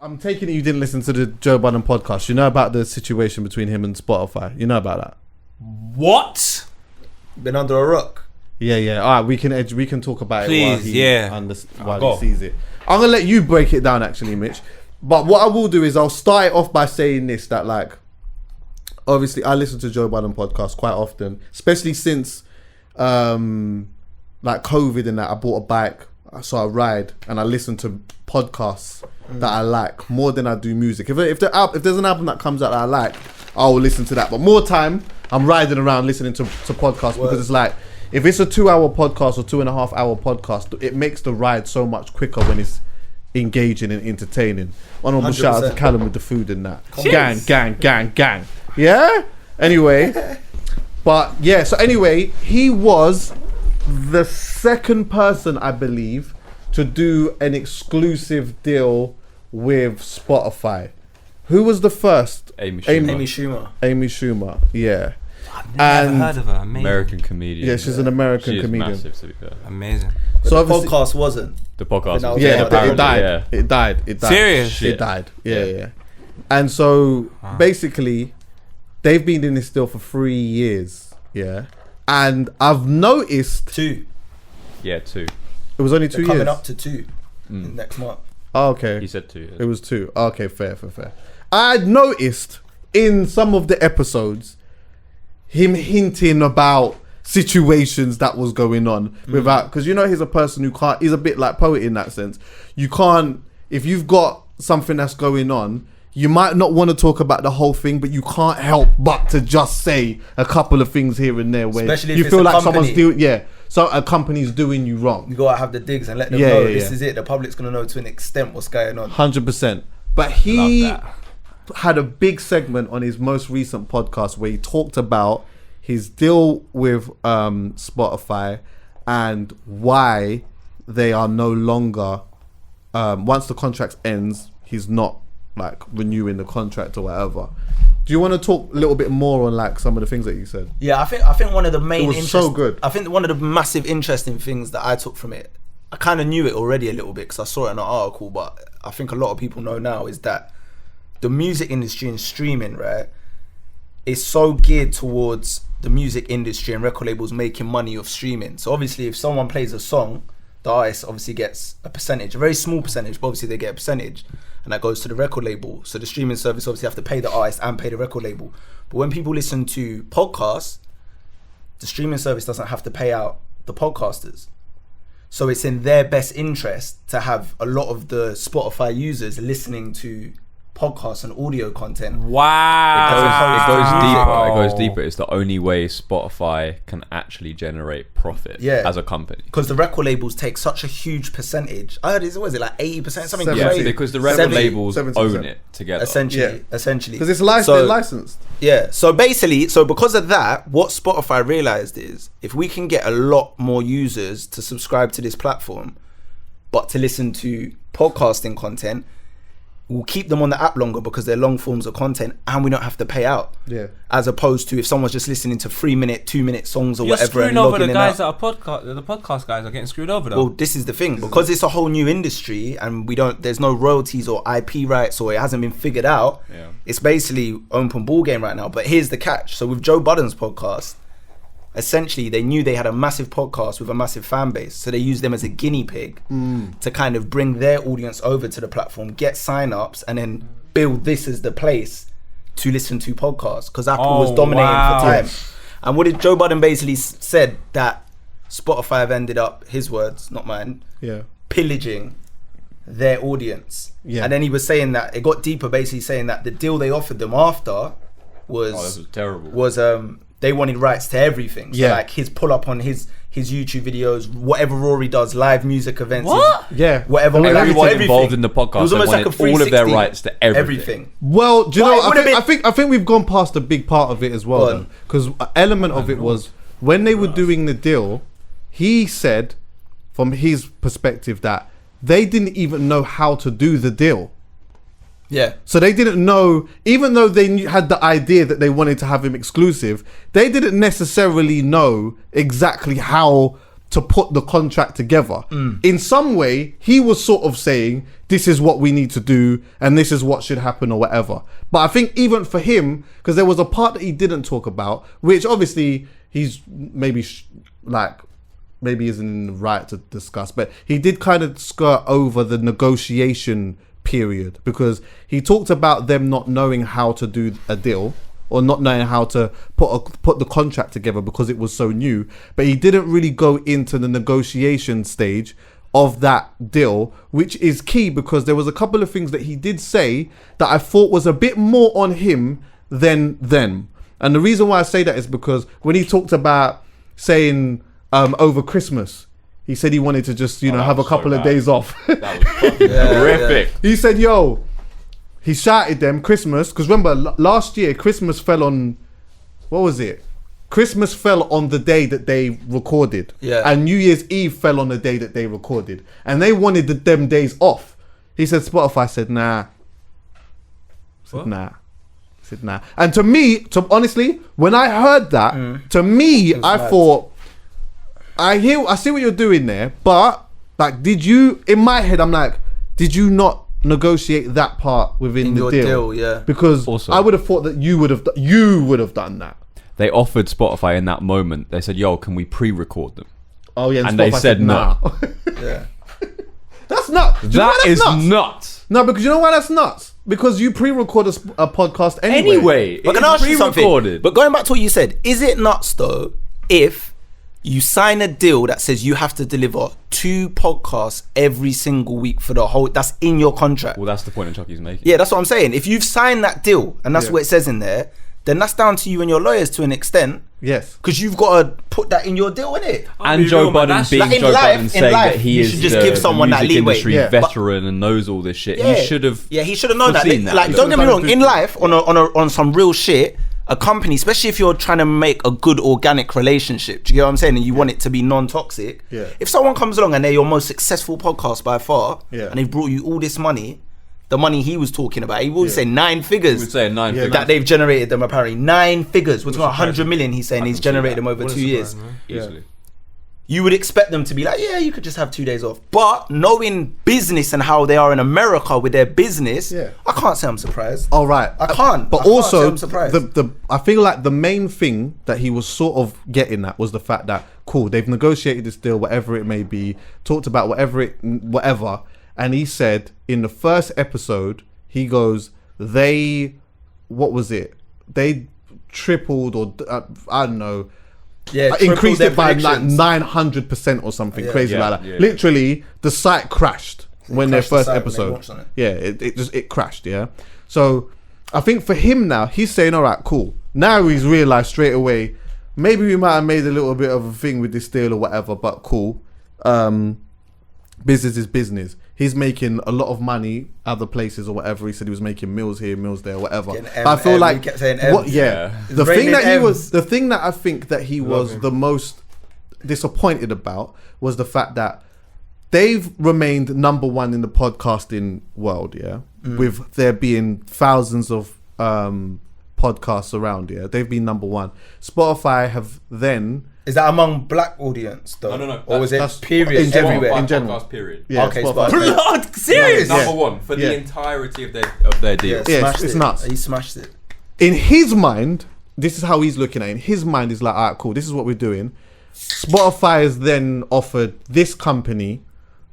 I'm taking it you didn't listen to the Joe Budden podcast. You know about the situation between him and Spotify. You know about that. What? Been under a rock. Yeah. All right, we can talk about Please, it while he sees it. I'm gonna let you break it down, actually, Mitch. But what I will do is I'll start it off by saying this: that like, obviously, I listen to Joe Budden podcast quite often, especially since like COVID and that. I bought a bike, so I ride and I listen to podcasts that I like more than I do music. If there's an album that comes out that I like, I will listen to that. But more time, I'm riding around listening to podcasts because it's like, if it's a 2-hour podcast or 2.5-hour podcast, it makes the ride so much quicker when it's engaging and entertaining. Honorable 100%. Shout out to Callum with the food and that. Gang. Yeah? Anyway. But yeah, so anyway, he was the second person, I believe, to do an exclusive deal with Spotify. Who was the first? Amy Schumer. Yeah. I've never heard of her. Amazing. American comedian. Yeah, she's an American comedian. Massive, to be fair. Amazing. But so the podcast wasn't. The podcast was. Yeah, it died. Serious? It died. Yeah. And so basically, they've been in this deal for 3 years. Yeah. And I've noticed 2. Yeah, 2. It was only 2 years. Coming up to 2 next month. Oh, okay. He said 2 years. It was 2. Okay, fair. I'd noticed in some of the episodes him hinting about situations that was going on without, because you know he's a person who can't, he's a bit like Poet in that sense. You can't, if you've got something that's going on, you might not want to talk about the whole thing, but you can't help but to just say a couple of things here and there where especially if you it's feel a like company. someone's doing, so a company's doing you wrong. You gotta have the digs and let them know this is it. The public's gonna know to an extent what's going on. 100%. But he had a big segment on his most recent podcast where he talked about his deal with Spotify and why they are no longer, once the contract ends, he's not like renewing the contract or whatever. Do you want to talk a little bit more on like some of the things that you said? Yeah, I think one of the main, it was so good. I think one of the massive interesting things that I took from it, I kind of knew it already a little bit because I saw it in an article, but I think a lot of people know now, is that the music industry and streaming, right, is so geared towards the music industry and record labels making money off streaming. So obviously if someone plays a song, the artist obviously gets a percentage, a very small percentage, but obviously they get a percentage, and that goes to the record label. So the streaming service obviously have to pay the artist and pay the record label. But when people listen to podcasts, the streaming service doesn't have to pay out the podcasters. So it's in their best interest to have a lot of the Spotify users listening to podcasts and audio content. It goes deeper. It's the only way Spotify can actually generate profit as a company. Because the record labels take such a huge percentage. I heard it was like 80%, something crazy. Yeah, because the record labels 70%. Own it together. Essentially. Because it's licensed. Yeah. So basically, because of that, what Spotify realized is if we can get a lot more users to subscribe to this platform, but to listen to podcasting content, we'll keep them on the app longer because they're long forms of content and we don't have to pay out. Yeah. As opposed to if someone's just listening to 3-minute, 2-minute songs or You're whatever. You're screwing over the guys that are the podcast guys are getting screwed over though. Well, this is the thing. Because it's a whole new industry and there's no royalties or IP rights or it hasn't been figured out. Yeah. It's basically open ball game right now. But here's the catch. So with Joe Budden's podcast, essentially they knew they had a massive podcast with a massive fan base, so they used them as a guinea pig to kind of bring their audience over to the platform, get sign-ups, and then build this as the place to listen to podcasts, because Apple was dominating for time. And what did Joe Budden basically said, that Spotify have ended up, his words, not mine, pillaging their audience. And then he was saying that it got deeper, basically saying that the deal they offered them after was this was terrible. They wanted rights to everything. So like his pull up on his YouTube videos, whatever Rory does, live music events. Whatever. Everyone involved in the podcast, they wanted all of their rights to everything. Well, do you know, I think we've gone past a big part of it as well. Because an element of it was when they were doing the deal, he said from his perspective that they didn't even know how to do the deal. Yeah. So they didn't know, even though they had the idea that they wanted to have him exclusive, they didn't necessarily know exactly how to put the contract together. In some way, he was sort of saying, this is what we need to do and this is what should happen or whatever. But I think even for him, because there was a part that he didn't talk about, which obviously he's maybe maybe isn't in the right to discuss, but he did kind of skirt over the negotiation period, because he talked about them not knowing how to do a deal or not knowing how to put the contract together because it was so new, but he didn't really go into the negotiation stage of that deal, which is key, because there was a couple of things that he did say that I thought was a bit more on him than them. And the reason why I say that is because when he talked about saying over Christmas, he said he wanted to just, have a couple of days off. That was fucking horrific. He said, he shouted them Christmas, because remember last year Christmas fell on, what was it? Christmas fell on the day that they recorded, and New Year's Eve fell on the day that they recorded, and they wanted them days off. He said Spotify said nah. Said nah. And to me, honestly, when I heard that, to me, I thought, I see what you're doing there, but like, in my head, I'm like, did you not negotiate that part within the deal? Yeah. Because also, I would have thought that you would have done that. They offered Spotify in that moment. They said, "Yo, can we pre-record them?" Oh yeah, and they said no. Yeah, that's nuts. That is nuts. No, because you know why that's nuts? Because you pre-record a podcast anyway. But can I ask you something? But going back to what you said, is it nuts though if you sign a deal that says you have to deliver 2 podcasts every single week for the whole, that's in your contract? Well, that's the point that Chuckie's making. Yeah, that's what I'm saying. If you've signed that deal and that's what it says in there, then that's down to you and your lawyers to an extent. Yes. Because you've got to put that in your deal, innit? And Joe Budden being like Joe Budden saying that he is just give someone that leeway. Industry veteran and knows all this shit. He should have. Yeah, he should have known that. Like, don't get me wrong. In life, on some real shit, a company, especially if you're trying to make a good organic relationship, do you get what I'm saying? And you want it to be non-toxic. Yeah. If someone comes along and they're your most successful podcast by far, and they've brought you all this money, the money he was talking about, he would say 9 figures. He would say 9 figures. That they've generated them, apparently 9 figures. We're talking 100 million, he's saying he's generated them over 2 years. Easily. You would expect them to be like, yeah, you could just have 2 days off. But knowing business and how they are in America with their business, I can't say I'm surprised. All right. I can't. But I also, can't say I'm surprised. I feel like the main thing that he was sort of getting at was the fact that, cool, they've negotiated this deal, whatever it may be, talked about whatever. And he said in the first episode, he goes, they tripled or I don't know, increased it by like 900% or something crazy like that. Yeah. Literally, the site crashed when their first episode. Yeah, it crashed. Yeah, so I think for him now, he's saying, all right, cool. Now he's realised straight away, maybe we might have made a little bit of a thing with this deal or whatever, but cool. Business is business. He's making a lot of money other places or whatever. He said he was making meals here, meals there, whatever. I feel like kept saying the thing that I think that he was the most disappointed about was the fact that they've remained number 1 in the podcasting world, with there being thousands of podcasts around, they've been number 1. Spotify have then. Is that among black audience though? No. Or was it period everywhere? In general. Period. Yeah, okay, Blood, serious? Number 1 for the entirety of their deal. Yeah, it's nuts. He smashed it. In his mind, this is how he's looking at it. In his mind, is like, all right, cool, this is what we're doing. Spotify has then offered this company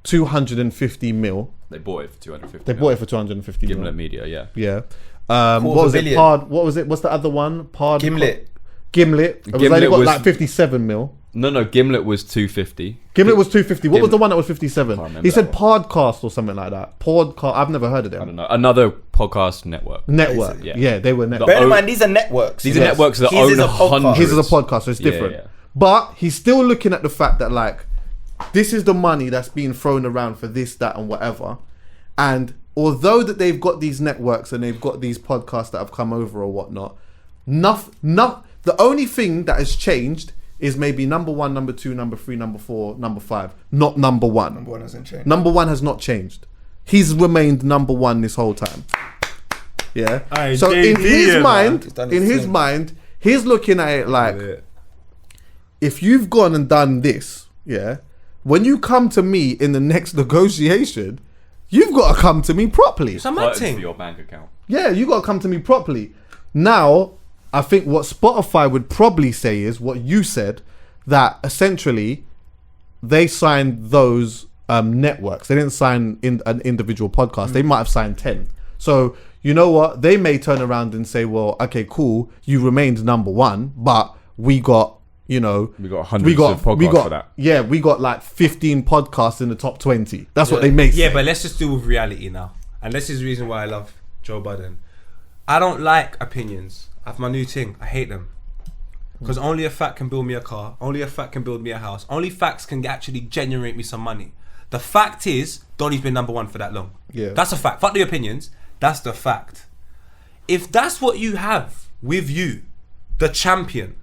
250 mil. They bought it for 250 They bought it for 250 mil. Gimlet Media, Yeah. What was it? What was it? What's the other one? Gimlet. It was only got like 57 mil. No, Gimlet was 250. Gimlet was 250. What was the one that was 57? He said Podcast or something like that. Podcast. I've never heard of them. I don't know. Another podcast network. Yeah, they were networks. Bear in mind, these are networks. These are networks that own hundreds. His is a podcast, so it's different. Yeah. But he's still looking at the fact that, like, this is the money that's being thrown around for this, that, and whatever. And although that they've got these networks and they've got these podcasts that have come over or whatnot, the only thing that has changed is maybe number 1, number 2, number 3, number 4, number 5. Not number 1. Number 1 hasn't changed. Number 1 has not changed. He's remained number 1 this whole time. Yeah. So in his mind, he's looking at it like, if you've gone and done this, yeah, when you come to me in the next negotiation, you've got to come to me properly. It's a mad For thing. your bank account. Yeah, you got to come to me properly. Now, I think what Spotify would probably say is what you said, that essentially they signed those networks. They didn't sign in an individual podcast. They might have signed 10. So, you know what? They may turn around and say, well, okay, cool. You remained number one, but we got, you know... We got hundreds of podcasts for that. Yeah, we got like 15 podcasts in the top 20. That's what they may say. Yeah, but let's just deal with reality now. And this is the reason why I love Joe Budden. I don't like opinions. I have my new thing. I hate them. Because only a fact can build me a car. Only a fact can build me a house. Only facts can actually generate me some money. The fact is, Donny's been number one for that long. Yeah. That's a fact. Fuck the opinions. That's the fact. If that's what you have with you, the champion,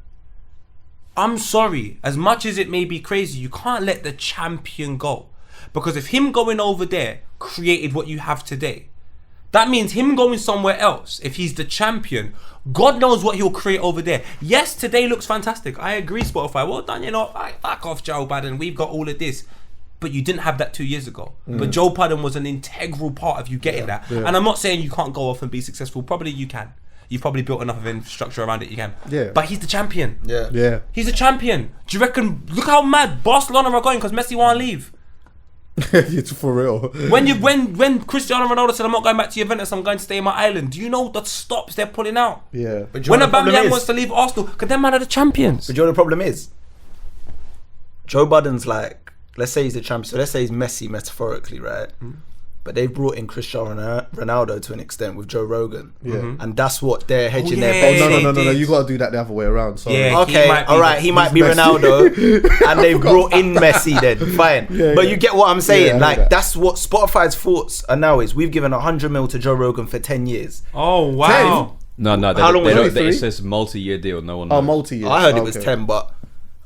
I'm sorry. As much as it may be crazy, you can't let the champion go. Because if him going over there created what you have today, that means him going somewhere else, if he's the champion, God knows what he'll create over there. Yes, today looks fantastic. I agree, Spotify. Well done, you know. Fuck off, Joe Budden. We've got all of this. But you didn't have that 2 years ago. But Joe Budden was an integral part of you getting that. Yeah. And I'm not saying you can't go off and be successful. Probably you can. You've probably built enough of infrastructure around it, you can. Yeah. But he's the champion. Yeah. He's a champion. Do you reckon, look how mad Barcelona are going because Messi won't leave. It's for real. When Cristiano Ronaldo said, I'm not going back to Juventus, I'm going to stay in my island, do you know the stops they're pulling out? Yeah. But when Aubameyang wants to leave Arsenal, because them man are the champions. But you know the problem is? Joe Budden's like, let's say he's the champion, so let's say he's Messi metaphorically, right? But they've brought in Cristiano Ronaldo to an extent with Joe Rogan. Yeah. And that's what they're hedging yeah. their bets. No. You got to do that the other way around. Sorry. Yeah. Okay, alright, he might be Ronaldo and they've brought in Messi then, fine. But you get what I'm saying, like that's what Spotify's thoughts are now is we've given 100 mil to Joe Rogan for 10 years. Oh, wow. No, How long was it? it says multi-year deal. No one knows. Oh, multi-year. I heard it was 10, but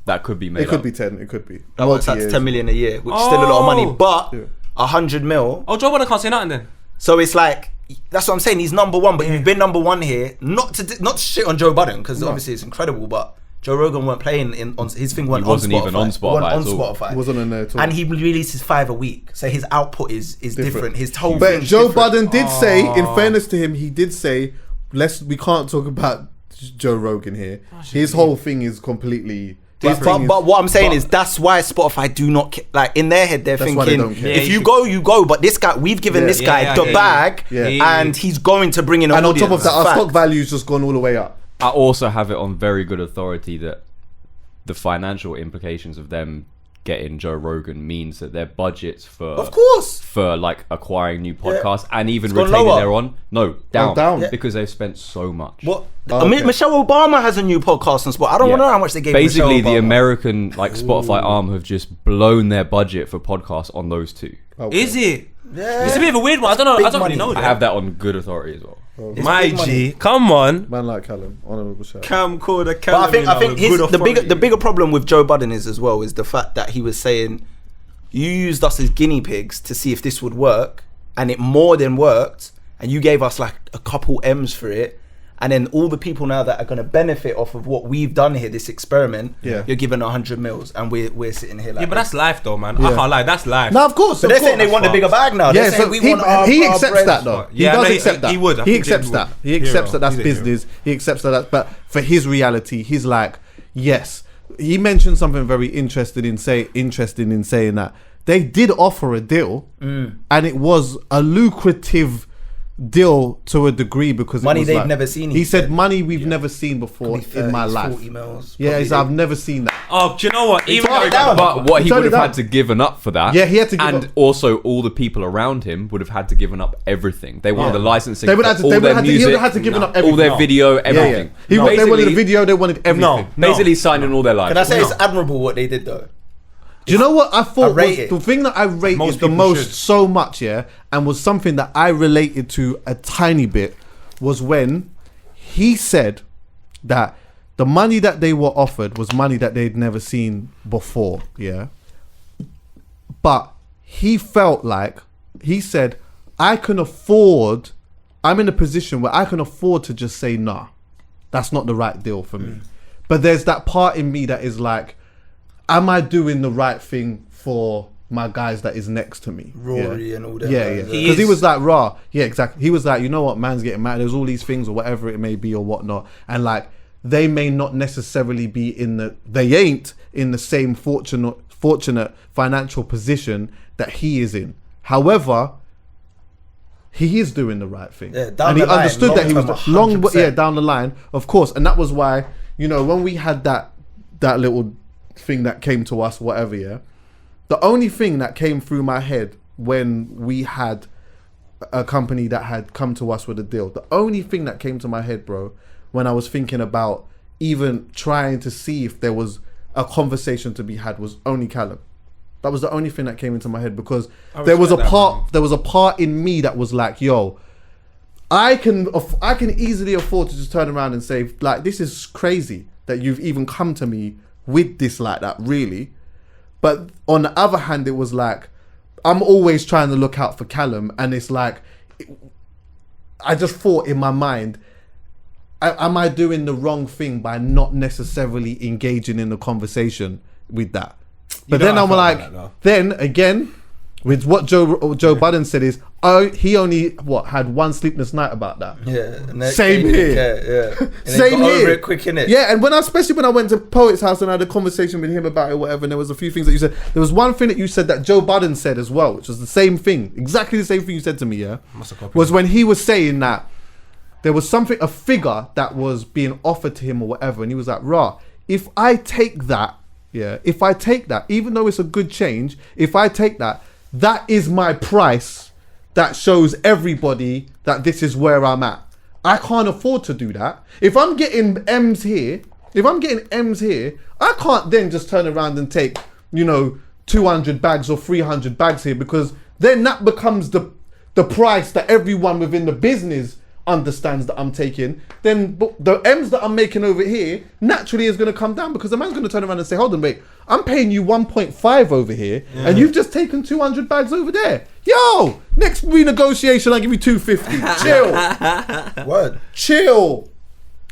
That could be made It could up. be 10. It could be. that works out to 10 million a year, which is still a lot of money. But Yeah. 100 mil. Oh, Joe Budden can't say nothing then. So it's like, that's what I'm saying. He's number one, but you've been number one here. Not to shit on Joe Budden, because obviously it's incredible, but Joe Rogan weren't playing on his thing. He wasn't even on Spotify On at all. Spotify. He wasn't on there at all. And he releases 5 a week, so his output is different. His whole But thing's Joe different. Budden did say, in fairness to him, he did say, we can't talk about Joe Rogan here. His whole thing is completely... But what I'm saying is that's why Spotify do not like in their head they're That's why they thinking don't care. if you go you go, but this guy we've given this guy the bag and he's going to bring in an And on audience. top of that, our Fact. stock value's just gone all the way up. I also have it on very good authority that the financial implications of them getting Joe Rogan means that their budgets Of course. for like acquiring new podcasts and even gone retaining lower. their own down down. Yeah. because they've spent so much. What? Okay. Michelle Obama has a new podcast on Spotify. I don't know how much they gave Basically, Michelle the Obama. American like Spotify arm have just blown their budget for podcasts on those two. Okay. Is it? Yeah. It's a bit of a weird one. I don't know. Big I don't really money. know I that. have that on good authority as well. My big money. G, come on. Man like Callum, honourable shout. Camcorder, But I think the bigger problem with Joe Budden is as well is the fact that he was saying you used us as guinea pigs to see if this would work, and it more than worked, and you gave us like a couple M's for it, and then all the people now that are going to benefit off of what we've done here, this experiment, you're given 100 mils, and we're sitting here like, Yeah, but that's life though, man. I can't lie, that's life. No, of course. but they're saying they want a bigger bag now. Yeah, They're saying so we he, want our he accepts bread. that though. Yeah, he does no, accept that. he would. I He think accepts he that. would. He accepts that that's He's a hero. business. He accepts that. But for his reality, he's like, yes. He mentioned something very interesting in saying that they did offer a deal, and it was a lucrative deal to a degree because Money it was they've like, never seen, He he said said. money we've never seen before in my 30s, life. 40 mils, Yeah, probably. I've never seen that. Oh, do you know what? Even toned it down. But what he Turn would it have down. had to given up for that, Yeah, he had to give and up. also all the people around him would have had to given up everything. They wanted the licensing, They would for have to- all they would their have to- he music, would have to given up all everything. their No. video, Yeah, everything. They wanted a Basically- video. They wanted everything. Basically signing all their lives. Can I say it's admirable what they did though? Do you know what I thought rate was it. the thing that I rated Most the people most should. so much, and was something that I related to a tiny bit, was when he said that the money that they were offered was money that they'd never seen before, but he felt like, he said, I'm in a position where I can afford to just say, nah, that's not the right deal for me. But there's that part in me that is like, am I doing the right thing for my guys that is next to me? Rory and all that. Yeah. Because he was like, raw. Yeah, exactly. He was like, you know what, man's getting mad. There's all these things or whatever it may be or whatnot. And like, they may not necessarily be they ain't in the same fortunate financial position that he is in. However, he is doing the right thing. Yeah, and he understood that he was long down the line, of course. And that was why, you know, when we had that little thing that came to us, whatever, yeah, the only thing that came through my head when we had a company that had come to us with a deal, the only thing that came to my head, bro, when I was thinking about even trying to see if there was a conversation to be had, was only Callum. That was the only thing that came into my head, because there was a part in me that was like, yo, I can easily afford to just turn around and say, like, this is crazy that you've even come to me with this like that, really. But on the other hand, it was like, I'm always trying to look out for Callum, and it's like, I just thought in my mind, am I doing the wrong thing by not necessarily engaging in the conversation with that? But then I'm like, then again, with what Joe Budden said is, he only had one sleepless night about that. Yeah, same here. And same here. Over it quick, innit? Yeah, and especially when I went to Poet's house and I had a conversation with him about it, whatever, and there was a few things that you said. There was one thing that you said that Joe Budden said as well, which was the same thing, exactly the same thing you said to me. Yeah, was when he was saying that there was a figure that was being offered to him or whatever, and he was like, "Rah, if I take that, even though it's a good change, if I take that, that is my price that shows everybody that this is where I'm at. I can't afford to do that. If I'm getting M's here, I can't then just turn around and take, 200 bags or 300 bags here, because then that becomes the price that everyone within the business understands that I'm taking. Then the M's that I'm making over here naturally is going to come down, because the man's going to turn around and say, hold on, wait, I'm paying you 1.5 over here, and you've just taken 200 bags over there. Yo, next renegotiation, I'll give you 250. Chill. Word. Chill.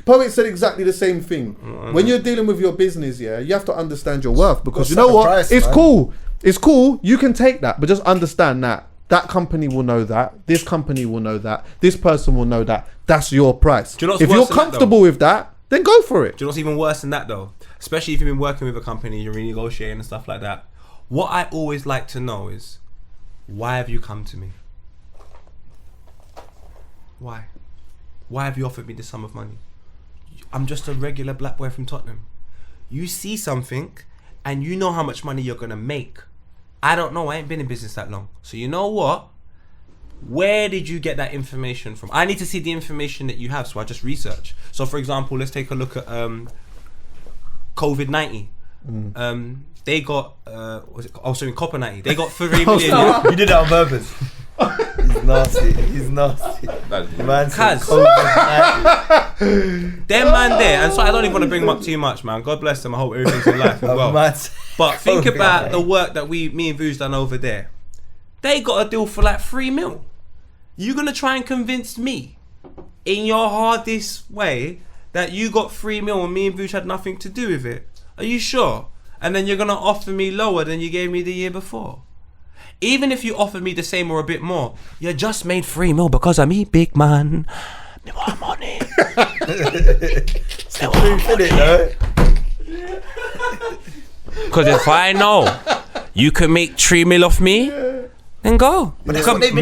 Poet said exactly the same thing. When you're dealing with your business, you have to understand your worth, because you know what? Price, it's man. cool. It's cool. You can take that, but just understand that company will know that. This company will know that. This person will know that. That's your price. Do you know what's if worse you're than that, comfortable with that, then go for it. Do you know what's even worse than that, though? Especially if you've been working with a company, you're renegotiating and stuff like that. What I always like to know is, why have you come to me? Why? Why have you offered me this sum of money? I'm just a regular black boy from Tottenham. You see something and you know how much money you're going to make. I don't know. I ain't been in business that long. So you know what? Where did you get that information from? I need to see the information that you have, so I just research. So for example, let's take a look at COVID-19. They got in Copper 90. They got 3 million. You did that on purpose. He's nasty. Man said COVID-19. Them man there, and so I don't even want to bring them up too much, man. God bless them. I hope everything's in life and well. But think about the work that me and Vu's done over there. They got a deal for like 3 mil. You gonna try and convince me in your hardest way that you got 3 mil and me and Vu's had nothing to do with it? Are you sure? And then you're gonna offer me lower than you gave me the year before? Even if you offered me the same or a bit more, you just made 3 mil because of me, big man. Me want money. It's the truth, innit, though? Because if I know you can make 3 mil off me, then go. But that's what they've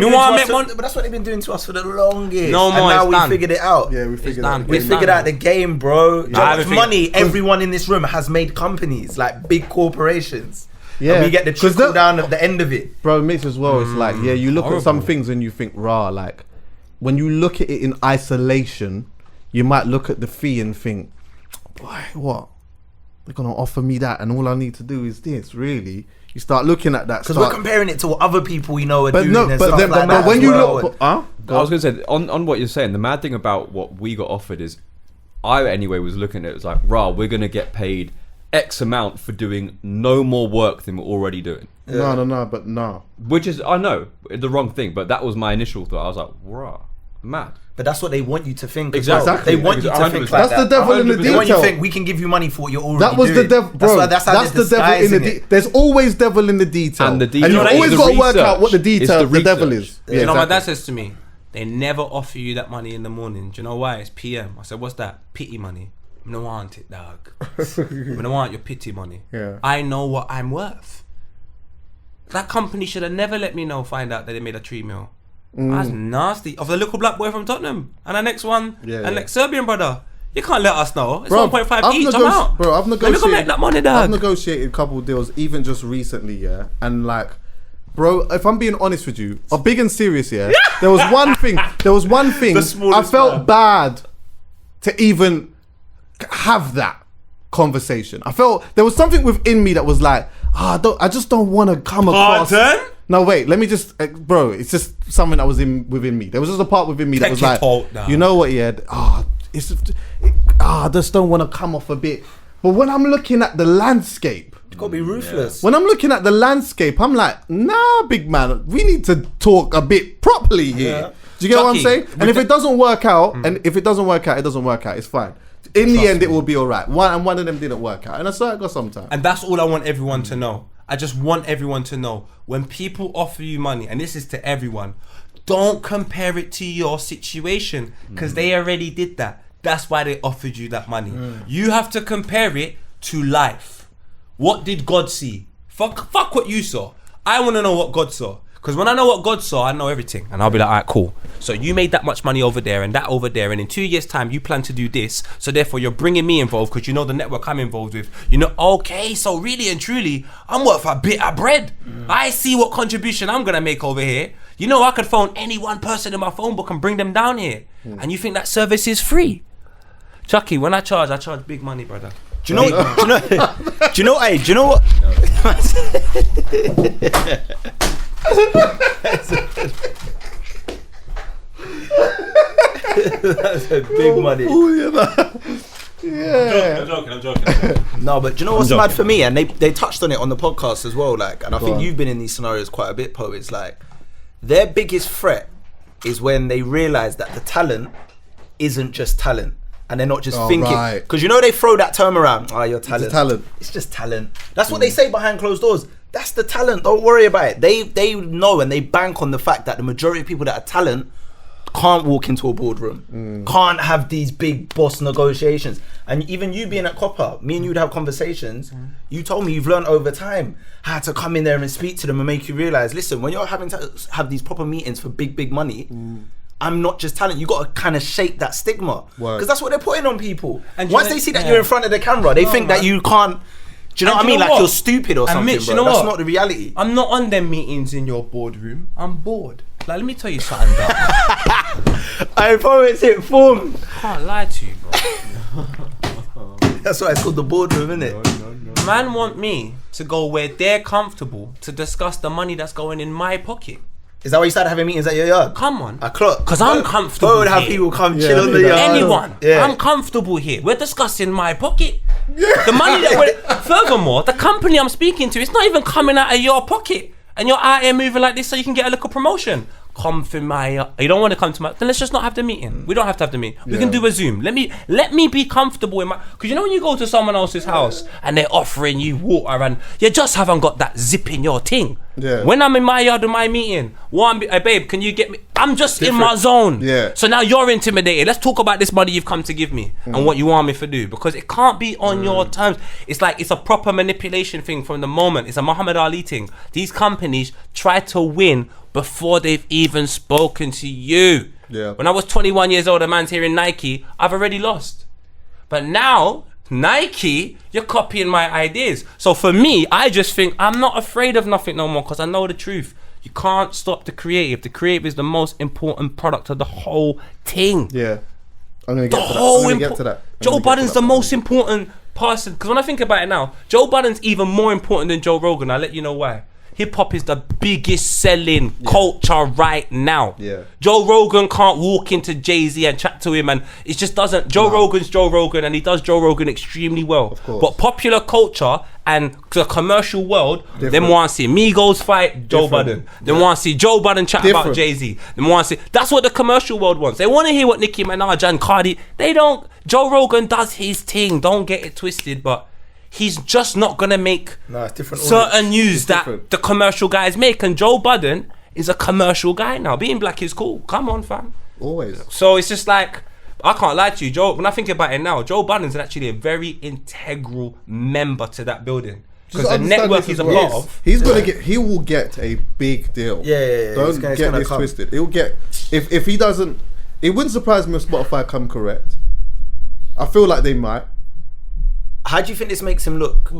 been doing to us for the longest. No more, and now it's we done. figured it out. Yeah, we figured done. out. We figured out the game, bro. Yeah, How much money everyone in this room has made companies, like big corporations. Yeah, and we get the trickle down at the end of it. Bro, it makes as well. It's like, you look at some things and you think, rah, like, when you look at it in isolation, you might look at the fee and think, boy, what? They're going to offer me that and all I need to do is this, really? You start looking at that. Because we're comparing it to what other people we know are doing and but stuff then, like but that when as you well. look... I was going to say, on what you're saying, the mad thing about what we got offered is, I anyway was looking at it, was like, rah, we're going to get paid X amount for doing no more work than we're already doing. No. Which is, I know, the wrong thing, but that was my initial thought. I was like, rah. Mad. But that's what they want you to think. Exactly. They want you to 100%. think like That's the that. devil in the 100%. They want you to detail. think we can give you money for what you're already That was doing. the devil, bro. That's how the devil in the detail. There's always devil in the detail, And the and detail you've is always the got to work research. out what the It's detail, the the devil research. is. You know, my dad exactly. says to me, they never offer you that money in the morning. Do you know why? It's PM. I said, what's that? Pity money. I don't want it, dog. I don't want your pity money. Yeah. I know what I'm worth. That company should have never let me find out that they made a 3 mil. That's nasty. Of the little black boy from Tottenham. And the next one, and next Serbian brother. You can't let us know. It's 1.5 each. I'm out. Bro, I've Let me go make negotiated. that money, dog. I've negotiated a couple of deals, even just recently, yeah. And like, bro, if I'm being honest with you, or big and serious, yeah. There was one thing. I felt bad to even have that conversation. I felt there was something within me that was like, I just don't want to come across. Pardon? No, wait. Let me just, bro. It's just something that was within me. There was just a part within me that was like, you know what? Yeah. I just don't want to come off a bit. But when I'm looking at the landscape, You gotta be ruthless. when I'm looking at the landscape, I'm like, nah, big man. We need to talk a bit properly here. Yeah. Do you get what I'm Chuckie, saying? And if it doesn't work out, it doesn't work out. It's fine. In the end, it will be all right. One of them didn't work out, and that's how it goes sometimes. And that's all I want everyone to know. I just want everyone to know, when people offer you money, and this is to everyone, don't compare it to your situation, because they already did that. That's why they offered you that money. You have to compare it to life. What did God see? Fuck what you saw. I want to know what God saw. Because when I know what God saw, I know everything. And I'll be like, all right, cool. So you made that much money over there and that over there. And in 2 years' time, you plan to do this. So therefore, you're bringing me involved because you know the network I'm involved with. You know, okay, so really and truly, I'm worth a bit of bread. I see what contribution I'm going to make over here. You know, I could phone any one person in my phone book and bring them down here. And you think that service is free? Chuckie, when I charge big money, brother. Do you know what? That's a big money. I'm joking. No, but do you know what's mad for me? And they touched on it on the podcast as well. Like, and I think you've been in these scenarios quite a bit, Poe. It's like their biggest threat is when they realise that the talent isn't just talent. And they're not just thinking, because you know they throw that term around. Your talent. It's talent. It's just talent. That's what they say behind closed doors. That's the talent. Don't worry about it. They know and they bank on the fact that the majority of people that are talent can't walk into a boardroom, can't have these big boss negotiations. And even you being at Copper, me and you would have conversations. You told me you've learned over time how to come in there and speak to them and make you realise, listen, when you're having to have these proper meetings for big money, I'm not just talent. You got to kind of shake that stigma, because that's what they're putting on people. And once they see that you're in front of the camera, they think that you can't. Do you know what I mean? Like you're stupid or something, Mitch, bro. You know That's what? not the reality. I'm not on them meetings in your boardroom. I'm bored. Like, let me tell you something, dog. I promise it, form. Can't lie to you, bro. That's why it's called the boardroom, isn't it? Man want me to go where they're comfortable to discuss the money that's going in my pocket. Is that why you started having meetings at your yard? Come on. A clock. Because I'm comfortable would have here. people come chill on the yard. Anyone. Yeah. I'm comfortable here. We're discussing my pocket. The money that we're... Furthermore, the company I'm speaking to, it's not even coming out of your pocket. And you're out here moving like this so you can get a little promotion. Come for my... You don't want to come to my... Then let's just not have the meeting. We don't have to have the meeting. We can do a Zoom. Let me be comfortable in my... Because you know when you go to someone else's house and they're offering you water and you just haven't got that zip in your thing. Yeah. When I'm in my yard and my meeting, babe, can you get me... I'm just in my zone. Yeah. So now you're intimidated. Let's talk about this money you've come to give me and what you want me to do, because it can't be on your terms. It's like it's a proper manipulation thing from the moment. It's a Muhammad Ali thing. These companies try to win before they've even spoken to you. Yeah. When I was 21 years old, a man's here in Nike, I've already lost. But now, Nike, you're copying my ideas. So for me, I just think I'm not afraid of nothing no more, because I know the truth. You can't stop the creative. The creative is the most important product of the whole thing. Yeah. I'm going to get to that. Joe Budden's the most important person. Because when I think about it now, Joe Budden's even more important than Joe Rogan. I'll let you know why. hip hop is the biggest selling culture right now. Yeah. Joe Rogan can't walk into Jay-Z and chat to him, and it just doesn't. Joe Rogan's Joe Rogan, and he does Joe Rogan extremely well. Of course. But popular culture and the commercial world, them want to see Migos fight Joe Budden. They want to see Joe Budden chat about Jay-Z. They want to see. That's what the commercial world wants. They want to hear what Nicki Minaj and Cardi. They don't. Joe Rogan does his thing. Don't get it twisted, but he's just not gonna make it's different certain news that different. the commercial guys make. And Joe Budden is a commercial guy now. Being black is cool. Come on, fam. Always. So it's just like, I can't lie to you, Joe. When I think about it now, Joe Budden's actually a very integral member to that building, because the network he's a part of. He will get a big deal. Yeah. Don't get this twisted. He'll get, if he doesn't, it wouldn't surprise me if Spotify come correct. I feel like they might. How do you think this makes him look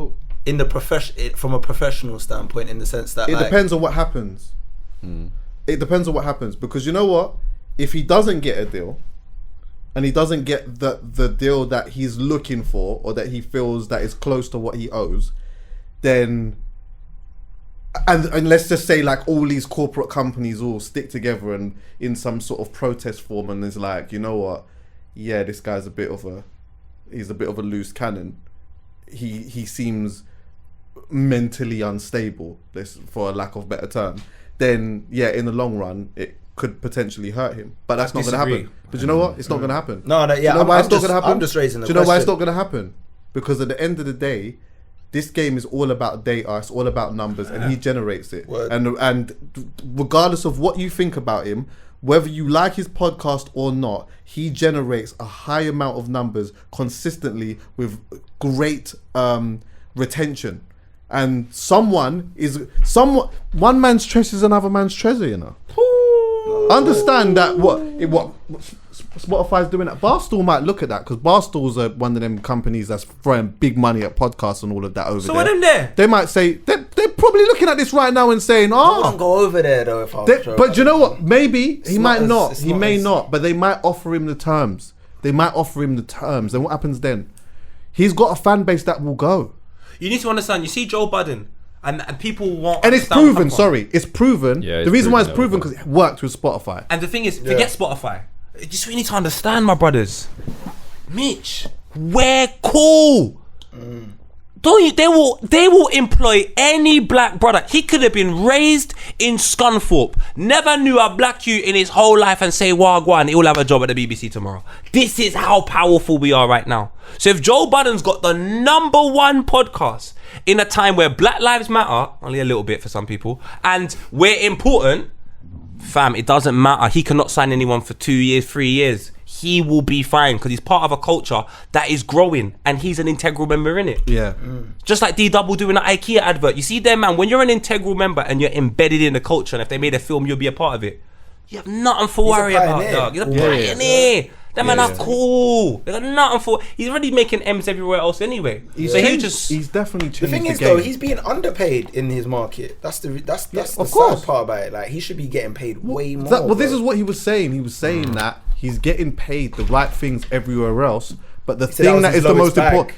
in the from a professional standpoint, in the sense that it depends on what happens. It depends on what happens, because you know what? If he doesn't get a deal, and he doesn't get the deal that he's looking for, or that he feels that is close to what he owes, then and let's just say like all these corporate companies all stick together and in some sort of protest form, and is like, you know what? Yeah, this guy's a bit of a loose cannon. He seems mentally unstable, for a lack of better term. Then yeah, in the long run, it could potentially hurt him. But that's not going to happen. But you know what? It's not going to happen. No, yeah. Do you know why it's not going to happen? I'm just raising the question. Do you know why it's question. not going to happen? Because at the end of the day, this game is all about data. It's all about numbers, and he generates it. Word. And regardless of what you think about him, whether you like his podcast or not, he generates a high amount of numbers consistently with great retention. And one man's treasure is another man's treasure, you know. Understand that what Spotify's doing at Barstool might look at that, because Barstool's one of them companies that's throwing big money at podcasts and all of that over there. So what them there? They might say they're probably looking at this right now and saying, I won't go over there though if I was Joe but you know what? Maybe he might not. It's He may not. But they might offer him the terms. Then what happens then? He's got a fan base that will go. You need to understand. You see Joe Budden, and people want. And it's proven. Sorry, it's proven. Yeah, the reason why it's proven because it worked with Spotify. And the thing is, forget Spotify. Just what you need to understand, my brothers. Mitch, we're cool. Don't you? They will employ any black brother. He could have been raised in Scunthorpe, never knew a black youth in his whole life, and say Wagwan, he'll have a job at the BBC tomorrow. This is how powerful we are right now. So if Joe Budden's got the #1 podcast in a time where Black Lives Matter, only a little bit for some people, and we're important, fam, it doesn't matter. He cannot sign anyone for 2 years, 3 years. He will be fine, because he's part of a culture that is growing, and he's an integral member in it. Yeah. Just like D-Double doing an IKEA advert. You see there, man, when you're an integral member and you're embedded in the culture, and if they made a film, you'll be a part of it. You have nothing to worry about, dog. He's a pioneer. That man are cool. They got nothing for. He's already making M's everywhere else anyway. He's definitely changed the thing is, though, he's being underpaid in his market. That's the sad part about it. Like, he should be getting paid way more. This is what he was saying. He was saying that he's getting paid the right things everywhere else, but the thing that is the most important,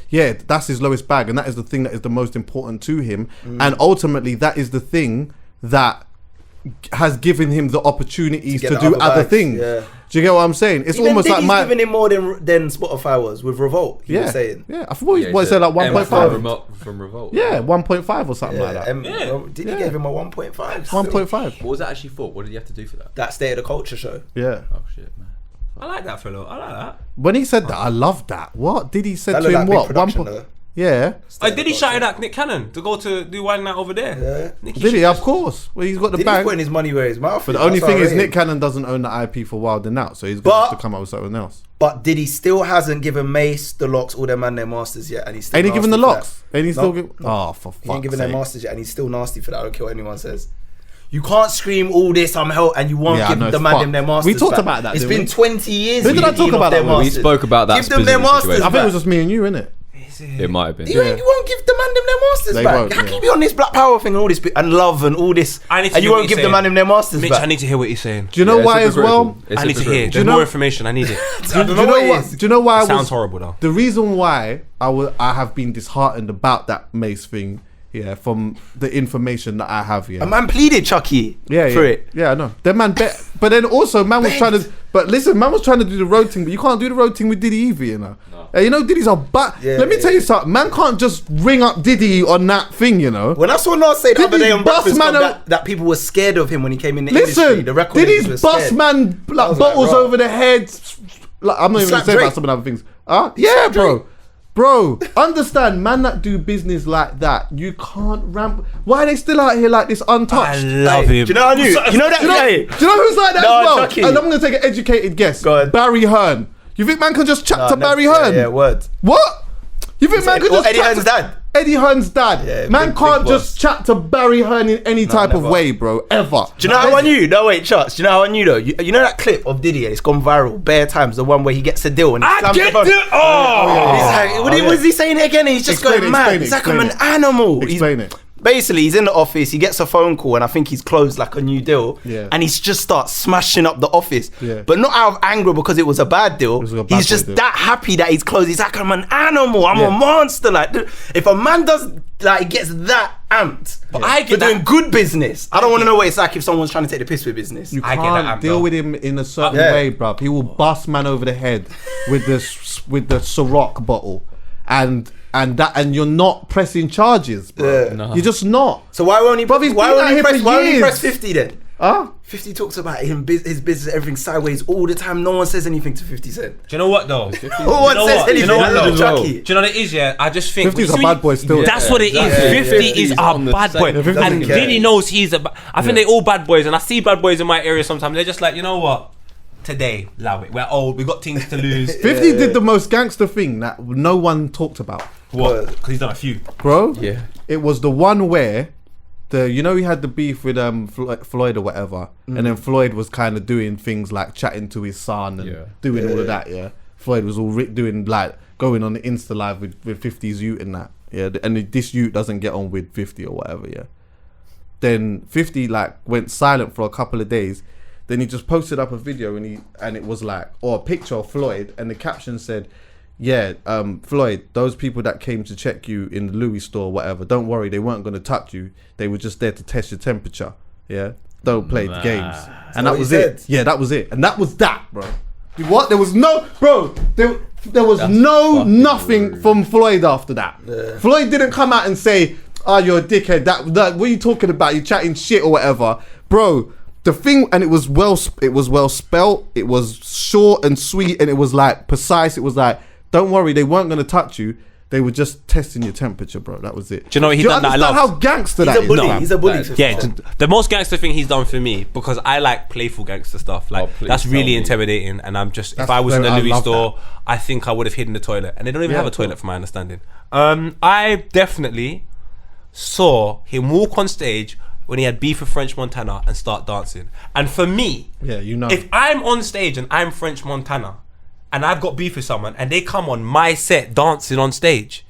that's his lowest bag, and that is the thing that is the most important to him, and ultimately that is the thing that has given him the opportunities to do other things. Yeah. Do you get what I'm saying? It's almost like he's giving him more than Spotify was with Revolt. He was saying. Yeah, I thought he said like 1.5 from Revolt. Yeah, 1.5 or something like that. Did he give him a 1.5? 1.5. What was that actually for? What did he have to do for that? That State of the Culture show. Yeah. Oh shit, man. I like that fellow. I like that. When he said that, I loved that. What did he say to him? What 1. Yeah. Did he shout at Nick Cannon to go to do one night over there? Yeah. Did he? Of course. Well, he's got the bag. He's putting his money where his mouth is. But the only thing is, Nick Cannon doesn't own the IP for Wild and Out, so he's going to have to come up with something else. But did he still hasn't given Mace, the Locks, all their man their masters yet? And he's still ain't he given the Locks? Ain't he still for fuck's sake. He ain't given their masters yet, and he's still nasty for that. I don't care what anyone says. You can't scream all this I'm hell and you won't give the man them their masters. We talked about that. It's been 20 years. Who did I talk about that? We spoke about that. Give them their masters. I think it was just me and you, innit? It might have been. You won't give the man them their masters back. How can you be on this Black Power thing and all this and love and all this, and you won't give the man them their masters Mitch, back? I need to hear what he's saying. Do you know why as well? I need to hear. There's more information. I need it. Do you know why? It sounds horrible though. The reason why I have been disheartened about that Mace thing yeah, from the information that I have, yeah. A man pleaded Chuckie for it. Yeah, I know. That man bet, but then also man was trying to. But listen, man was trying to do the road thing, but you can't do the road thing with Diddy either, you know. No. You know, Diddy's a let me tell you something. Man can't just ring up Diddy on that thing, you know. When I saw Nas say the other day on Breakfast Club that people were scared of him when he came in the industry, the record Diddy's bust man like bottles over the head. Like, I'm not even gonna say about some of the other things. Yeah, bro. Bro, understand, man that do business like that, you can't ramp. Why are they still out here like this untouched? I love him. Do you know how I knew? You know that? Do you know who's like that as well? Chuckie. And I'm going to take an educated guess. Go ahead. Barry Hearn. You think man can just chat to Barry Hearn? Yeah, word. What? You think man can just Eddie Hearn's dad? Eddie Hearn's dad. Yeah, man can't just chat to Barry Hearn in any type of way, bro. Ever. Do you know how I knew? No, wait, Chucks. Do you know how I knew though? You know that clip of Diddy? It's gone viral bare times. The one where he gets a deal and he slams the phone. He's like, what is he saying it again? He's just going mad. He's like, I'm an animal. Explain it. Basically, he's in the office, he gets a phone call, and I think he's closed like a new deal. Yeah. And he's just starts smashing up the office. Yeah. But not out of anger because it was a bad deal. He's just that happy that he's closed. He's like, I'm an animal, I'm a monster. Like, if a man does, like, gets that amped, but I get doing good business. I don't want to know what it's like if someone's trying to take the piss with business. You can't deal with him in a certain way, bruv. He will bust man over the head with the Ciroc bottle. And you're not pressing charges, bro. No. You're just not. So why won't he? Why won't he press 50 then? 50 talks about his business, everything sideways all the time. No one says anything to 50 Cent. Do you know what though? No one says anything. Do you know what though? Chuckie. Do you know what it is? Yeah, I just think 50's a bad boy still. That's what it is. 50 is a bad boy, and Diddy knows he's a. I think they're all bad boys, and I see bad boys in my area sometimes. They're just like, you know what? Today, allow it. We're old. We got things to lose. 50 did the most gangster thing that no one talked about. What? Because he's done a few, bro. Yeah. It was the one where he had the beef with Floyd or whatever, and then Floyd was kind of doing things like chatting to his son and doing all of that. Yeah. Floyd was all doing like going on the Insta live with 50's youth and that. Yeah. And this youth doesn't get on with 50 or whatever. Yeah. Then 50 like went silent for a couple of days. Then he just posted up a video and it was like, or a picture of Floyd, and the caption said, Floyd, those people that came to check you in the Louis store or whatever, don't worry, they weren't going to touch you. They were just there to test your temperature. Yeah. Don't play the games. And that was it. Yeah, that was it. And that was that, bro. What? There was no, bro, there was nothing from Floyd after that. Yeah. Floyd didn't come out and say, you're a dickhead. That what are you talking about? You're chatting shit or whatever. Bro, the thing, and it was well spelt, it was short and sweet, and it was like precise. It was like, don't worry, they weren't going to touch you. They were just testing your temperature, bro. That was it. Do you know what he's done that I love? How gangster that is? He's a bully. Yeah, the most gangster thing he's done for me, because I like playful gangster stuff. Like, that's really intimidating. And I'm just, if I was in the Louis store, I think I would have hidden the toilet. And they don't even have a toilet, from my understanding. I definitely saw him walk on stage when he had beef with French Montana and start dancing. And for me, if I'm on stage and I'm French Montana and I've got beef with someone and they come on my set dancing on stage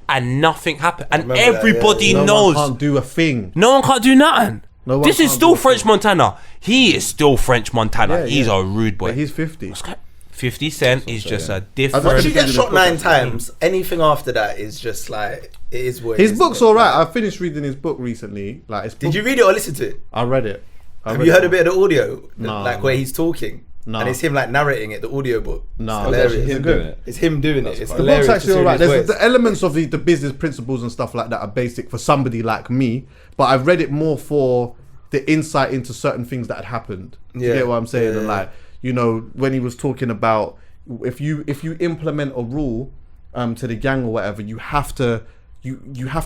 and nothing happened, and everybody knows no one can't do a thing. No one can't do nothing. This is still French Montana. He is still French Montana. He's a rude boy. But he's 50. 50 Cent is just a different. Once you get shot 9 times, anything after that is just like, it is what it is. His book's alright. I finished reading his book recently. Did you read it or listen to it? I read it. Have you heard a bit of the audio? No. Like where he's talking? No. And it's him like narrating it, the audio book. No. It's hilarious. It's him doing it. It's the hilarious. book's actually alright. There's the elements of the business principles and stuff like that are basic for somebody like me, but I've read it more for the insight into certain things that had happened. Do you get what I'm saying? And like, you know, when he was talking about if you implement a rule to the gang or whatever, you have to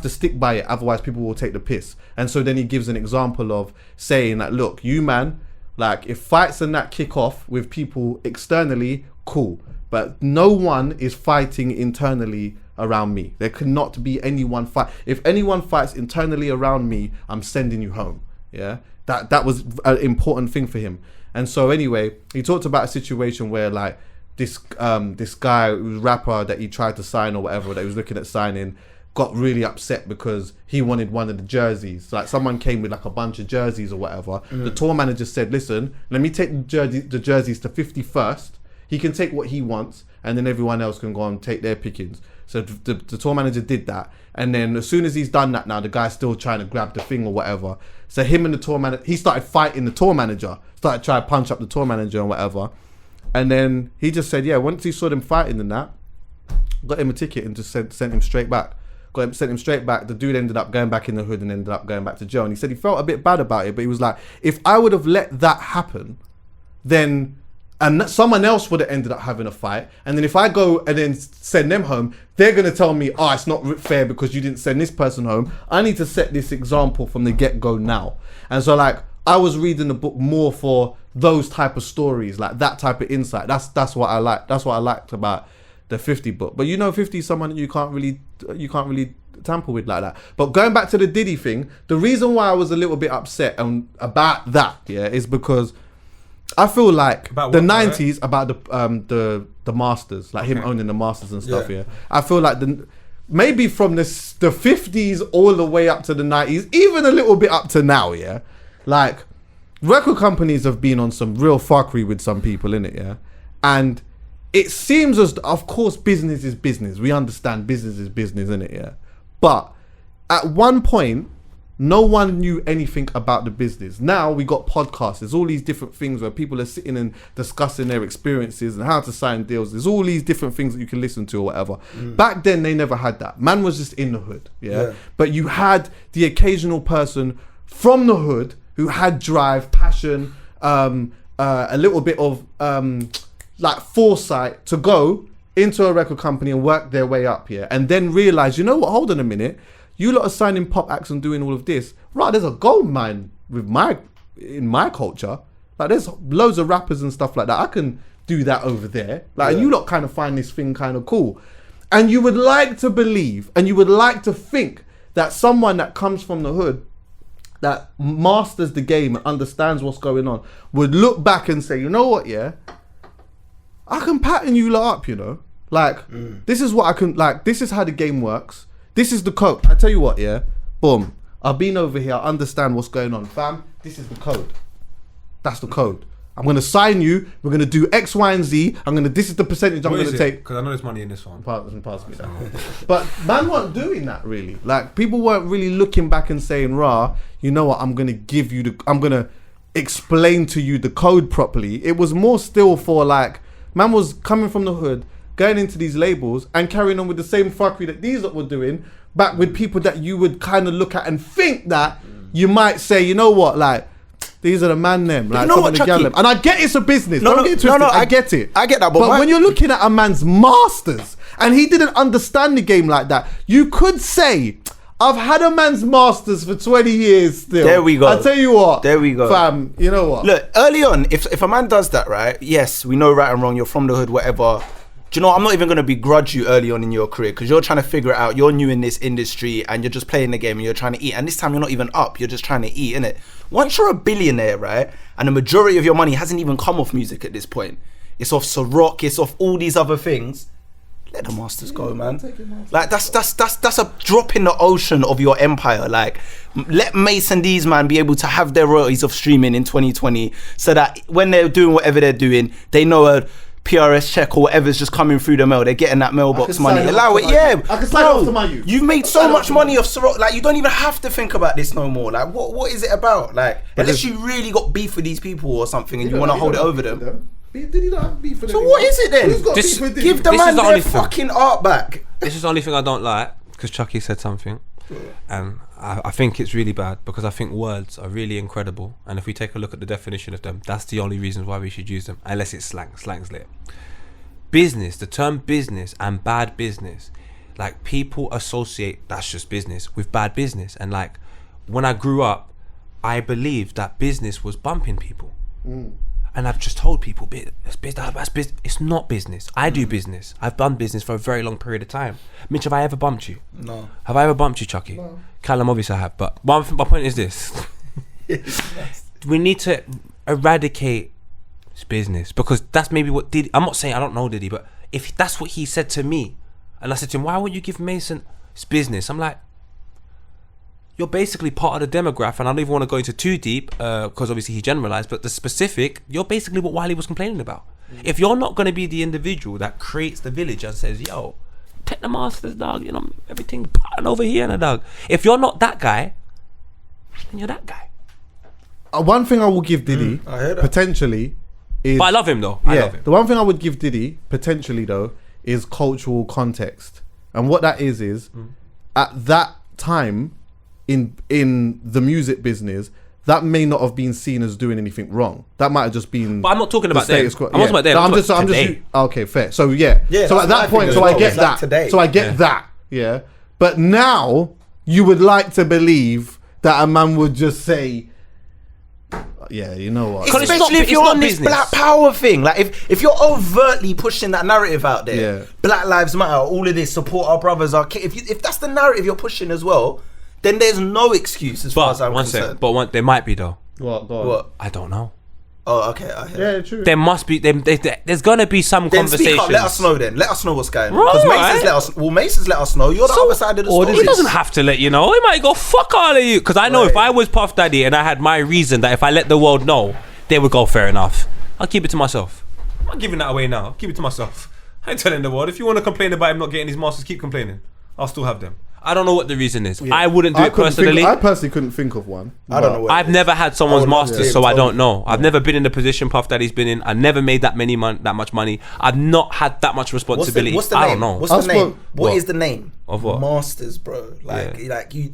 stick by it, otherwise people will take the piss. And so then he gives an example of saying that, look, you man, like if fights and that kick off with people externally, cool, but no one is fighting internally around me. There cannot be anyone fight. If anyone fights internally around me, I'm sending you home. Yeah, that was an important thing for him. And so anyway, he talked about a situation where like this guy, rapper that he tried to sign or whatever, that he was looking at signing, got really upset because he wanted one of the jerseys. Like someone came with like a bunch of jerseys or whatever. The tour manager said, listen, let me take the jerseys to 50 first. He can take what he wants, and then everyone else can go and take their pickings. So the tour manager did that, and then as soon as he's done that, now the guy's still trying to grab the thing or whatever. So him and the tour manager, he started fighting the tour manager, started trying to punch up the tour manager and whatever. And then he just said, yeah, once he saw them fighting and that, got him a ticket and just sent him straight back. Sent him straight back. The dude ended up going back in the hood and ended up going back to jail. And he said he felt a bit bad about it, but he was like, if I would have let that happen, then someone else would have ended up having a fight, and then if I go and then send them home, they're going to tell me, oh, it's not fair because you didn't send this person home. I need to set this example from the get-go now. And so like I was reading the book more for those type of stories, like that type of insight. That's what I like. That's what I liked about the 50 book. But 50 is someone that you can't really tamper with like that. But going back to the Diddy thing, the reason why I was a little bit upset about that, is because I feel like about the what, 90s, about the masters, like him owning the masters and stuff. Yeah, I feel like maybe from the 50s all the way up to the 90s, even a little bit up to now. Yeah, like record companies have been on some real fuckery with some people in it. Yeah, and it seems as, of course, business is business. We understand business is business, innit? Yeah, but at one point, no one knew anything about the business. Now we got podcasts. There's all these different things where people are sitting and discussing their experiences and how to sign deals. There's all these different things that you can listen to or whatever. Back then, they never had that. Man was just in the hood, yeah? But you had the occasional person from the hood who had drive, passion, a little bit of like foresight to go into a record company and work their way up here, and then realize, you know what? Hold on a minute. You lot are signing pop acts and doing all of this. Right, there's a gold mine in my culture. Like there's loads of rappers and stuff like that. I can do that over there. Like and you lot kind of find this thing kind of cool. And you would like to believe and you would like to think that someone that comes from the hood, that masters the game and understands what's going on, would look back and say, you know what, I can pattern you lot up, Like, this is what I can, like, this is how the game works. This is the code. I tell you what, boom. I've been over here. I understand what's going on. Fam, this is the code. That's the code. I'm going to sign you. We're going to do X, Y, and Z. This is the percentage I'm going to take. Because I know there's money in this one. Pass me that. But man weren't doing that really. Like, people weren't really looking back and saying, rah, you know what, I'm going to explain to you the code properly. It was more still for like, man was coming from the hood, going into these labels and carrying on with the same fuckery that these were doing, back with people that you would kind of look at and think that you might say, you know what, like, these are the man them. Like, you know what, Chuckie? And I get it's a business. Don't get it twisted. I get it. I get that. But when you're looking at a man's masters and he didn't understand the game like that, you could say, I've had a man's masters for 20 years still. There we go. I tell you what. There we go. Fam, you know what? Look, early on, if a man does that, right? Yes, we know right and wrong. You're from the hood, whatever. Do you know, I'm not even going to begrudge you early on in your career because you're trying to figure it out. You're new in this industry and you're just playing the game and you're trying to eat. And this time you're not even up. You're just trying to eat, innit? Once you're a billionaire, right? And the majority of your money hasn't even come off music at this point. It's off Ciroc. It's off all these other things. Let the masters go, man. Like that's a drop in the ocean of your empire. Like, let Mason D's, man, be able to have their royalties of streaming in 2020 so that when they're doing whatever they're doing, they know a PRS check or whatever's just coming through the mail. They're getting that mailbox money. Allow it, yeah. I can sign off to my youth. You've made so much money off Ciroc. Like, you don't even have to think about this no more. Like, what is it about? Like, unless you really got beef with these people or something and you want to hold it over them. Did he not have beef with So what is it then? Who's got beef with Give the man their fucking art back. This is the only thing I don't like, because Chuckie said something, and I think it's really bad, because I think words are really incredible, and if we take a look at the definition of them, that's the only reason why we should use them, unless it's slang. Slang's lit. Business, the term business and bad business, like, people associate that's just business with bad business, and like, when I grew up, I believed that business was bumping people. And I've just told people, that's business. It's not business. I do business. I've done business for a very long period of time. Mitch, have I ever bumped you? No. Have I ever bumped you, Chuckie? No. Callum, obviously I have. But my point is this. We need to eradicate business, because that's maybe what Diddy, I'm not saying I don't know Diddy, but if that's what he said to me, and I said to him, why would you give Mason it's business? I'm like, you're basically part of the demographic, and I don't even want to go into too deep because obviously he generalized, but the specific, you're basically what Wiley was complaining about. If you're not going to be the individual that creates the village and says, yo, take the masters, dog, you know, everything pattern over here, and dog. If you're not that guy, then you're that guy. One thing I will give Diddy, I heard that. potentially, is... But I love him, though. I love him. The one thing I would give Diddy, potentially, though, is cultural context. And what that is at that time, in the music business, that may not have been seen as doing anything wrong. That might have just been. But I'm not talking about them. status quo. I'm talking about them. No, I'm I'm talking just. today. Okay, fair. So yeah. Yeah, So that's at that my point, thing so as I well. get It's like that. today. So I get that. Yeah. But now you would like to believe that a man would just say, "Yeah, you know what." Because it's Especially not- if you're it's on not this business. black power thing. Like if you're overtly pushing that narrative out there, Yeah. Black Lives Matter, all of this, support our brothers, if that's the narrative you're pushing as well, then there's no excuse as far as But I'm one concerned. sec. But there might be, though. What? Go on. What? I don't know. Oh, okay. I hear. Yeah, true. There must be. There's gonna be some Then conversations. speak up. Let us know. Then let us know what's going on. Right. Because Mason's let us. Well, Mason's let us know. You're the other side of the story. He doesn't have to let you know. He might go fuck all of you. Because I know if I was Puff Daddy and I had my reason that if I let the world know, they would go fair enough. I'll keep it to myself. I'm not giving that away now. I'll keep it to myself. I ain't telling the world. If you want to complain about him not getting his masters, keep complaining. I'll still have them. I don't know what the reason is. I wouldn't do it personally. I personally couldn't think of one. I don't know. What I've never had someone's masters, so I don't know. I've Yeah. never been in the position Puff Daddy's been in. I never made that much money. I've not had that much responsibility. What's the I name? don't know. What's the name? What? What is the name? Of what? Masters, bro. Like you,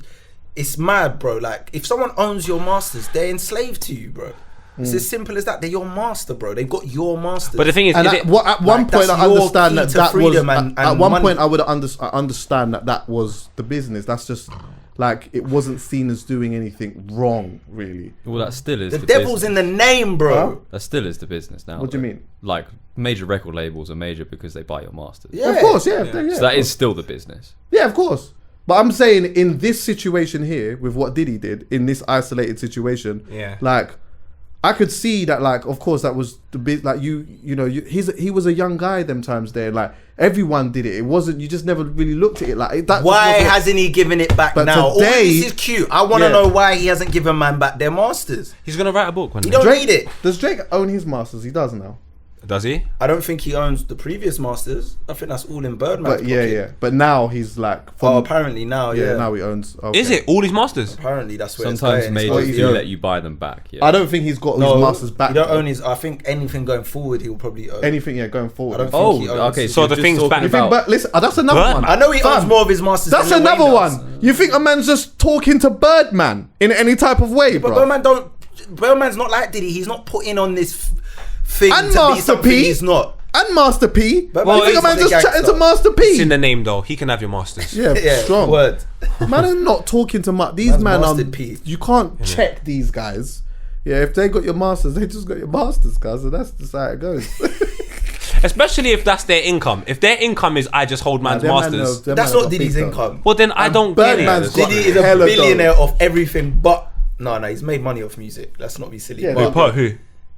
it's mad, bro. Like if someone owns your masters, they're enslaved to you, bro. It's as simple as that. They're your master, bro. They've got your masters. But the thing is, And is at it, one like, point, that's I your understand key that to that was. freedom and At one money. point, I would understand that was the business. That's just like it wasn't seen as doing anything wrong, really. Well, that still is the the devil's business. in the name, bro. Huh? That still is the business now. What do you though. mean? Like major record labels are major because they buy your masters. Yeah. Of course, yeah. So that is still the business. Yeah, of course. But I'm saying in this situation here, with what Diddy did in this isolated situation, Yeah. like I could see that, like, of course, that was the bit, like he was a young guy them times there, like everyone did it. It wasn't, you just never really looked at it like that. Why wasn't- hasn't he given it back But now? All today- this is cute. I want to Yeah. know why he hasn't given man back their masters. he's gonna write a book one He day. don't need it. Does Drake own his masters? He does now. Does he? I don't think he owns the previous masters. I think that's all in Birdman's But yeah, pocket. yeah. But now he's like, Oh, apparently now, yeah. now he owns. Okay. Is it all his masters? Apparently that's where Sometimes it's going. major It's he's do owned. let you buy them back. Yeah. I don't think he's got no, his masters back. He don't though. own his. I think anything going forward, he'll probably own. anything. Yeah, going forward. I don't think Oh, he owns okay. his- So you're the just thing's talking back- You think, about- but listen, that's another Birdman. one. I know he owns Fam, more of his masters. That's than another Wayne does. one. You think a man's just talking to Birdman in any type of way, But bro? Birdman's not like Diddy. He's not putting on this thing And to be Master something P. he's not. And Master P. But you think he's a man a just gangster. chatting to Master It's in P? the name though. He can have your masters. Yeah, Yeah, strong. word. Man are not talking to these Man's man are. Master P. You can't check these guys. Yeah, if they got your masters, they just got your masters, guys. So that's just how it goes. Especially if that's their income. If their income is I just hold man's Them man masters. knows- them That's man not got Diddy's big though. income. Well then I don't get Birdman's it. got Diddy is a hella billionaire of everything, but no, he's made money off music. Let's not be silly. Yeah, But But who?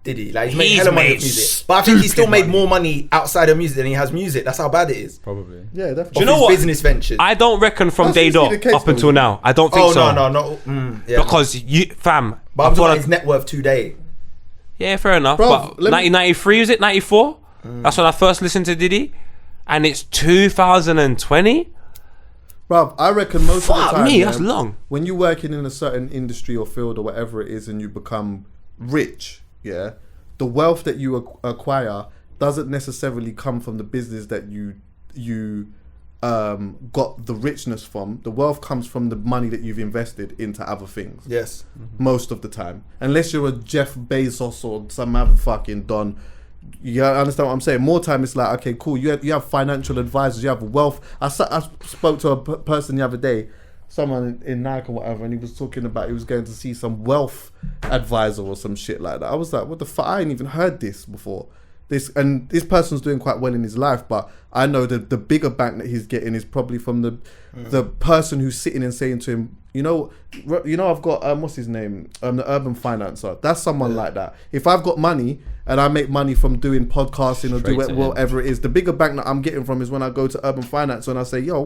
Diddy, like he's made He's hella money made off music. But I think he's still stupid made money. more money outside of music than he has music. That's how bad it is. Probably. Yeah, definitely. Do you know His what? business ventures. I don't reckon from That's day usually dot the case, up until though. now. I don't think Oh so. no. Yeah. Because you, fam. But I I'm feel talking about like- his net worth today. yeah, fair enough. Bro, but let me- 1993 was it? 94? That's when I first listened to Diddy, and it's 2020. Bruv, I reckon most of Fuck the time, me, yeah, that's long. when you're working in a certain industry or field or whatever it is and you become rich, yeah, the wealth that you acquire doesn't necessarily come from the business that you got the richness from. The wealth comes from the money that you've invested into other things. Yes. Most of the time, unless you're a Jeff Bezos or some other fucking don. You understand what I'm saying? More time it's like, okay, cool, you have financial advisors, you have wealth. I spoke to a person the other day, someone in Nike or whatever, and he was talking about he was going to see some wealth advisor or some shit like that. I was like, what the fuck? I ain't even heard this before. This person's doing quite well in his life, but I know that the bigger bank that he's getting is probably from the person who's sitting and saying to him, you know, I've got what's his name, the urban financer. That's someone like that. If I've got money and I make money from doing podcasting or Straight to do him. whatever it is, the bigger bank that I'm getting from is when I go to urban financer and I say, yo,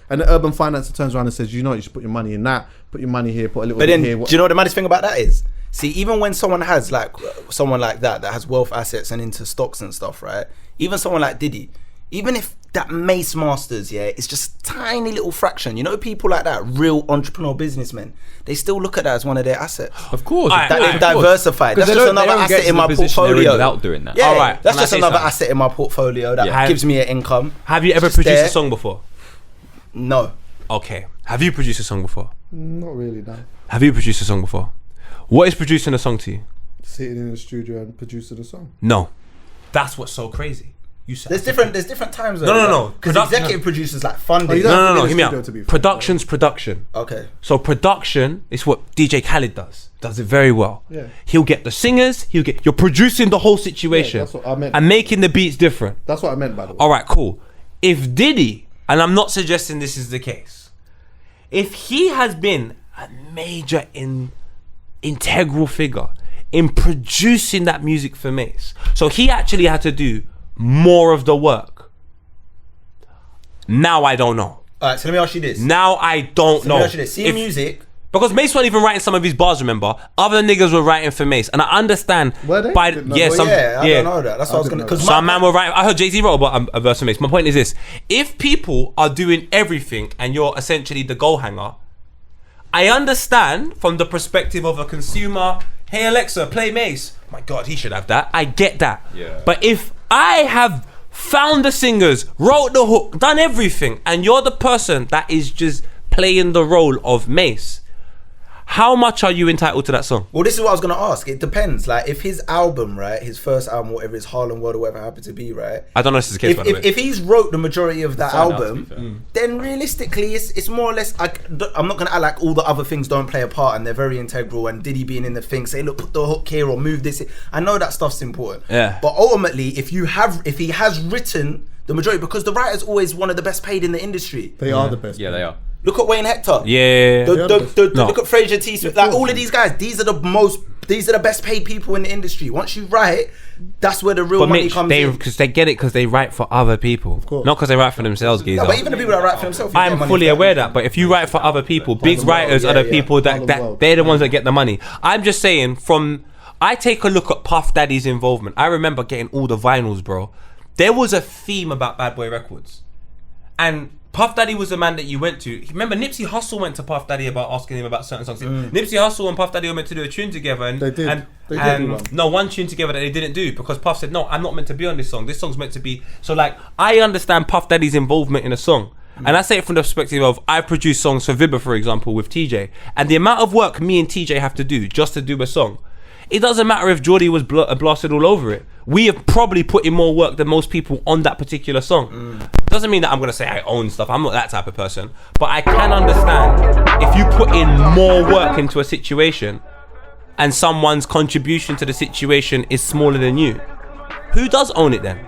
and the urban financer turns around and says, you know, you should put your money in that, put your money here, put a little But bit then, here. do you know what the maddest thing about that is? See, even when someone has like someone like that has wealth assets and into stocks and stuff, right? Even someone like Diddy, even if that Mace Masters, yeah, it's just tiny little fraction. You know, people like that, real entrepreneur businessmen, they still look at that as one of their assets. Of course, Alright, That they've of course. diversified. That's just another asset in my portfolio. Without doing that. Yeah, Alright, that's can I just say another something? asset in my portfolio that Yeah. gives me an income. Have you ever Just produced there. a song before? No. Okay. Have you produced a song before? Not really, no. Have you produced a song before? What is producing a song to you? Sitting in the studio and producing a song. No. That's what's so crazy. You said There's different times. No. Because Production- executive producers like funding. you don't- No, in the hear me studio to be out. fair. Production's production. Okay. So production is what DJ Khaled does. Does it very well. Yeah. He'll get the singers. You're producing the whole situation. Yeah, that's what I meant. And making the beats different. That's what I meant, by the way. All right, cool. If Diddy, and I'm not suggesting this is the case, if he has been a major integral figure in producing that music for Mace, so he actually had to do more of the work. Now I don't know. Alright, so let me ask you this. Now I don't Let know. me ask you this. See If- music. Because Mace wasn't even writing some of his bars, remember? Other niggas were writing for Mace. And I understand. Were they? By, Didn't know. yeah, Well, some, I don't know that. That's what I was didn't gonna. know Because Some man were writing. I heard Jay-Z wrote about a verse for Mace. My point is this. If people are doing everything and you're essentially the goal hanger, I understand from the perspective of a consumer, hey Alexa, play Mace. My God, he should have that. I get that. Yeah. But if I have found the singers, wrote the hook, done everything, and you're the person that is just playing the role of Mace, how much are you entitled to that song? Well, this is what I was gonna ask. It depends. Like, if his album, right, his first album, whatever, his Harlem World or whatever happened to be, right. I don't know if this is the case, by the way. If he's wrote the majority of that Find out, to album, be fair. then realistically, it's more or less. I'm not gonna act like all the other things don't play a part and they're very integral. And Diddy being in the thing, say, look, put the hook here or move this. I know that stuff's important. Yeah. But ultimately, if he has written the majority, because the writer's always one of the best paid in the industry. They are the best. Yeah, they are. Look at Wayne Hector. Yeah. No. Look at Fraser T. Smith. Like, all of these guys, these are the best paid people in the industry. Once you write, that's where the real But money Mitch, comes in. because they get it because they write for other people, course. not because they write for themselves, geezer. No, but even the people that write for themselves, you get I'm money fully for aware that. of that, but if you write for other people, big Harlem writers World, are the yeah, people Harlem that World. they're the ones that get the money. I'm just saying, I take a look at Puff Daddy's involvement. I remember getting all the vinyls, bro. There was a theme about Bad Boy Records, and Puff Daddy was the man that you went to. Remember, Nipsey Hussle went to Puff Daddy about asking him about certain songs. Nipsey Hussle and Puff Daddy were meant to do a tune together, and They did. And, They did and do one. no, one tune together that they didn't do because Puff said, "No, I'm not meant to be on this song. This song's meant to be." So, like, I understand Puff Daddy's involvement in a song, and I say it from the perspective of I produce songs for Vibba, for example, with TJ, and the amount of work me and TJ have to do just to do a song. It doesn't matter if Geordie was blasted all over it. We have probably put in more work than most people on that particular song. Doesn't mean that I'm going to say I own stuff. I'm not that type of person. But I can understand if you put in more work into a situation and someone's contribution to the situation is smaller than you. Who does own it then?